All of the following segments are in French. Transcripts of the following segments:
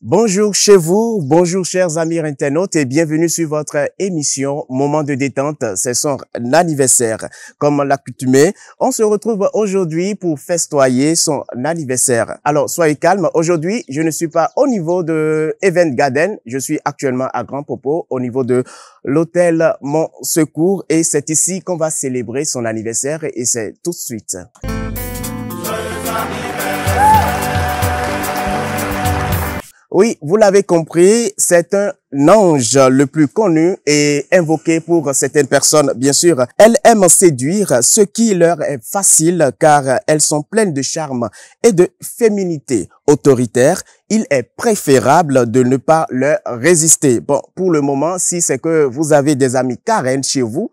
Bonjour chez vous, bonjour chers amis internautes et bienvenue sur votre émission Moment de détente, c'est son anniversaire. Comme l'accoutumé, on se retrouve aujourd'hui pour festoyer son anniversaire. Alors soyez calmes, aujourd'hui je ne suis pas au niveau de Event Garden, je suis actuellement à Grand Popo au niveau de l'hôtel Mon Secours et c'est ici qu'on va célébrer son anniversaire et c'est tout de suite. Oui, vous l'avez compris, c'est un ange le plus connu et invoqué pour certaines personnes, bien sûr. Elles aiment séduire, ce qui leur est facile car elles sont pleines de charme et de féminité autoritaire. Il est préférable de ne pas leur résister. Bon, pour le moment, si c'est que vous avez des amis Karen chez vous,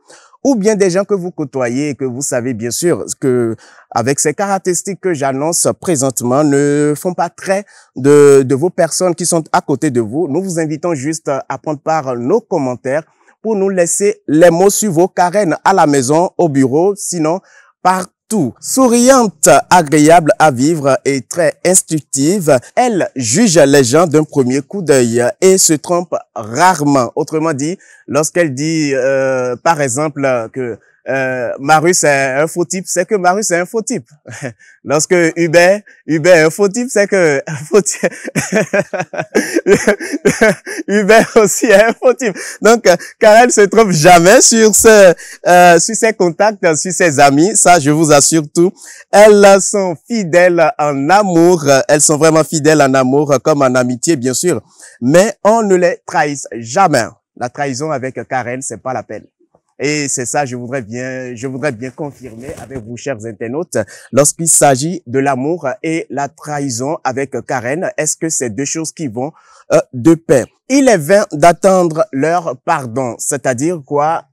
ou bien des gens que vous côtoyez et que vous savez bien sûr que avec ces caractéristiques que j'annonce présentement ne font pas trait de vos personnes qui sont à côté de vous. Nous vous invitons juste à prendre part à nos commentaires pour nous laisser les mots sur vos Karen à la maison, au bureau, sinon partout. Souriante, agréable à vivre et très instructive, elle juge les gens d'un premier coup d'œil et se trompe rarement. Autrement dit, lorsqu'elle dit, par exemple, que Marius est un faux type, c'est que Marius est un faux type. Lorsque Hubert est un faux type, c'est que Hubert aussi est un faux type. Donc, car elle se trompe jamais sur ses contacts, sur ses amis, ça je vous assure tout. Elles sont fidèles en amour, elles sont vraiment fidèles en amour comme en amitié bien sûr, mais on ne les trahisse jamais. La trahison avec Karen, c'est pas la peine. Et c'est ça, je voudrais bien confirmer avec vous, chers internautes, lorsqu'il s'agit de l'amour et la trahison avec Karen, est-ce que c'est deux choses qui vont de pair? Il est vain d'attendre leur pardon, c'est-à-dire quoi?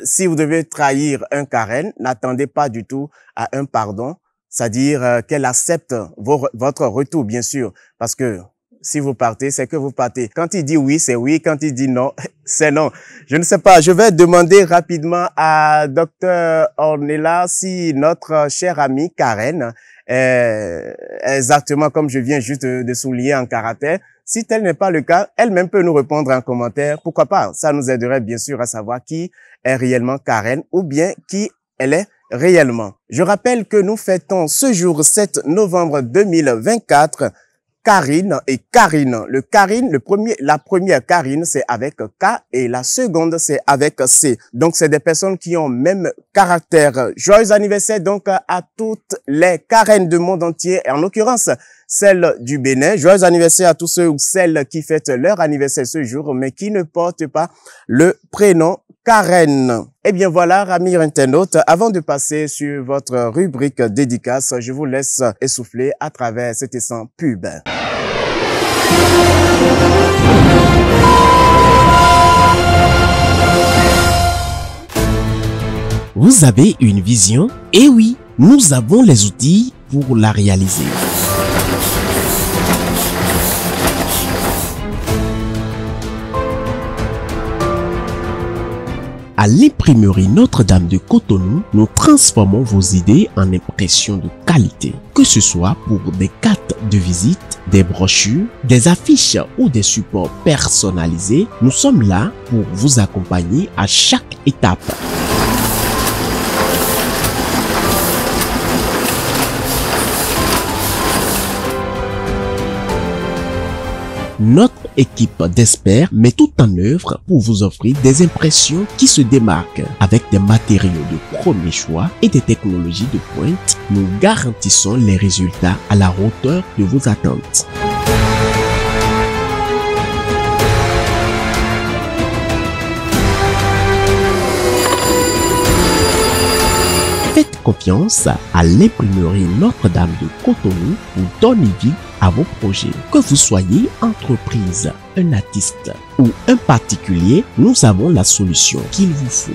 Si vous devez trahir un Karen, n'attendez pas du tout à un pardon, c'est-à-dire qu'elle accepte votre retour, bien sûr, parce que si vous partez, c'est que vous partez. Quand il dit oui, c'est oui. Quand il dit non, c'est non. Je ne sais pas. Je vais demander rapidement à Dr Ornella si notre chère amie Karen, exactement comme je viens juste de souligner en caractère, si tel n'est pas le cas, elle-même peut nous répondre en commentaire. Pourquoi pas? Ça nous aiderait bien sûr à savoir qui est réellement Karen ou bien qui elle est réellement. Je rappelle que nous fêtons ce jour 7 novembre 2024 Karine et Karine. La première Karine, c'est avec K et la seconde, c'est avec C. Donc, c'est des personnes qui ont même caractère. Joyeux anniversaire donc à toutes les Karen du monde entier, et en l'occurrence, celle du Bénin. Joyeux anniversaire à tous ceux ou celles qui fêtent leur anniversaire ce jour, mais qui ne portent pas le prénom Karen. Eh bien voilà, amis internautes, avant de passer sur votre rubrique dédicace, je vous laisse essouffler à travers cet instant pub. Vous avez une vision? Eh oui, nous avons les outils pour la réaliser. À l'imprimerie Notre-Dame de Cotonou, nous transformons vos idées en impressions de qualité. Que ce soit pour des cartes de visite, des brochures, des affiches ou des supports personnalisés, nous sommes là pour vous accompagner à chaque étape. Notre équipe d'experts met tout en œuvre pour vous offrir des impressions qui se démarquent. Avec des matériaux de premier choix et des technologies de pointe, nous garantissons les résultats à la hauteur de vos attentes. Faites confiance à l'imprimerie Notre-Dame de Cotonou pour donner vie à vos projets. Que vous soyez entreprise, un artiste ou un particulier, nous avons la solution qu'il vous faut.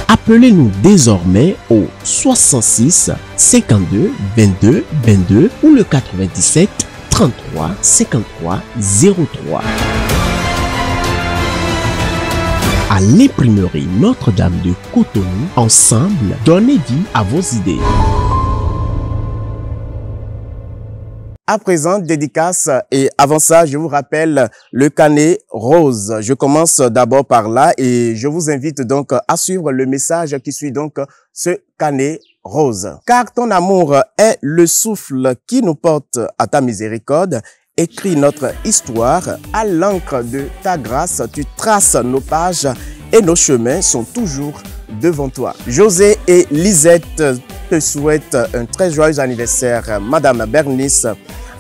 Appelez-nous désormais au 66 52 22 22 ou le 97 33 53 03. À l'imprimerie Notre-Dame de Cotonou, ensemble, donnez vie à vos idées. À présent, dédicace et avant ça, je vous rappelle le carnet rose. Je commence d'abord par là et je vous invite donc à suivre le message qui suit donc ce carnet rose. Car ton amour est le souffle qui nous porte à ta miséricorde. Écris notre histoire à l'encre de ta grâce. Tu traces nos pages et nos chemins sont toujours devant toi. José et Lisette te souhaitent un très joyeux anniversaire. Madame Bernice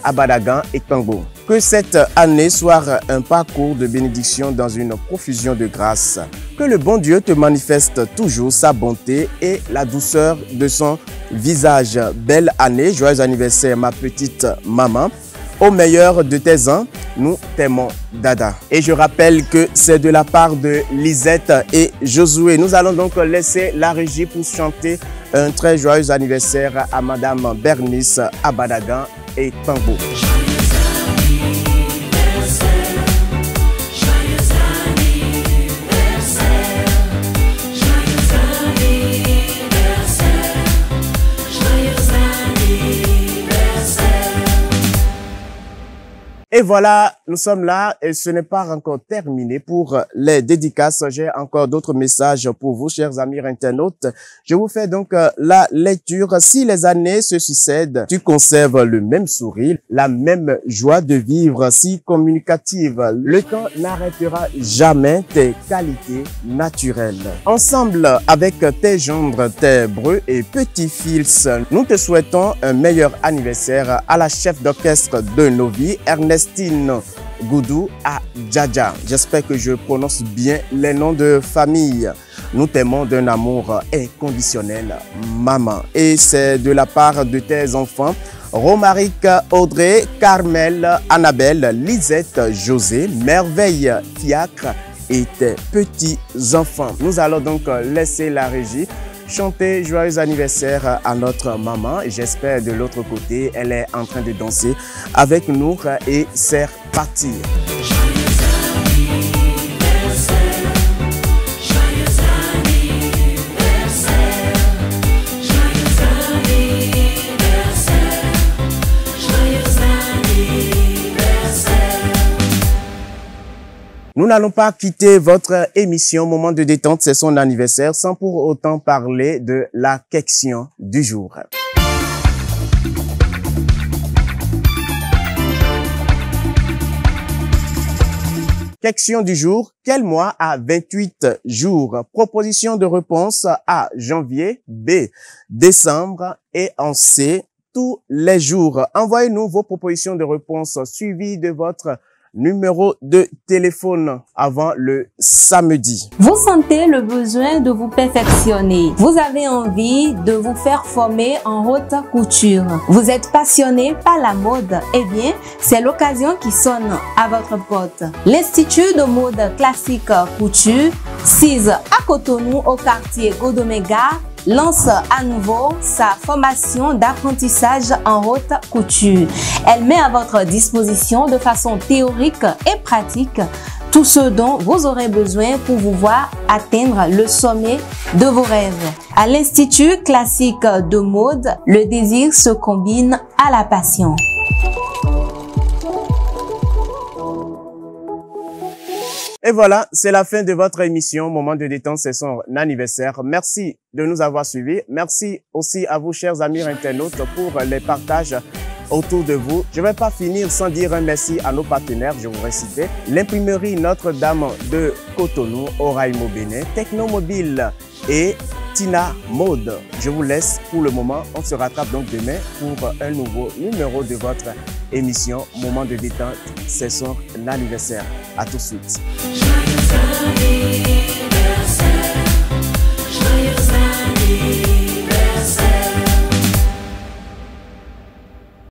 Abadagan et Tango. Que cette année soit un parcours de bénédiction dans une profusion de grâce. Que le bon Dieu te manifeste toujours sa bonté et la douceur de son visage. Belle année, joyeux anniversaire ma petite maman. Au meilleur de tes ans, nous t'aimons, Dada. Et je rappelle que c'est de la part de Lisette et Josué. Nous allons donc laisser la régie pour chanter un très joyeux anniversaire à Madame Bernice Abadagan et Tango. Et voilà, nous sommes là et ce n'est pas encore terminé pour les dédicaces. J'ai encore d'autres messages pour vous, chers amis internautes. Je vous fais donc la lecture. Si les années se succèdent, tu conserves le même sourire, la même joie de vivre, si communicative. Le temps n'arrêtera jamais tes qualités naturelles. Ensemble avec tes gendres, tes breux et petits-fils, nous te souhaitons un meilleur anniversaire à la chef d'orchestre de nos vies, Ernestine Goudou à Djadja. J'espère que je prononce bien les noms de famille. Nous t'aimons d'un amour inconditionnel, maman. Et c'est de la part de tes enfants, Romaric, Audrey, Carmel, Annabelle, Lisette, José, Merveille, Fiacre et tes petits-enfants. Nous allons donc laisser la régie chanter joyeux anniversaire à notre maman. J'espère de l'autre côté, elle est en train de danser avec nous et c'est parti. Nous n'allons pas quitter votre émission Moment de détente, c'est son anniversaire, sans pour autant parler de la question du jour. Question du jour, quel mois a 28 jours? Proposition de réponse A, janvier, B, décembre et en C, tous les jours. Envoyez-nous vos propositions de réponse suivies de votre numéro de téléphone avant le samedi. Vous sentez le besoin de vous perfectionner. Vous avez envie de vous faire former en haute couture. Vous êtes passionné par la mode. Eh bien, c'est l'occasion qui sonne à votre porte. L'Institut de mode classique couture, SIS à Cotonou au quartier Godomega, lance à nouveau sa formation d'apprentissage en haute couture. Elle met à votre disposition de façon théorique et pratique tout ce dont vous aurez besoin pour vous voir atteindre le sommet de vos rêves. À l'Institut classique de mode, le désir se combine à la passion. Et voilà, c'est la fin de votre émission Moment de détente, c'est son anniversaire. Merci de nous avoir suivis. Merci aussi à vous, chers amis internautes, pour les partages autour de vous. Je ne vais pas finir sans dire un merci à nos partenaires, je vous réciter. L'imprimerie Notre-Dame de Cotonou, Oraimo Bénin, Technomobile et Tina Mode. Je vous laisse pour le moment. On se rattrape donc demain pour un nouveau numéro de votre émission Moment de détente, c'est son anniversaire. À tout de suite.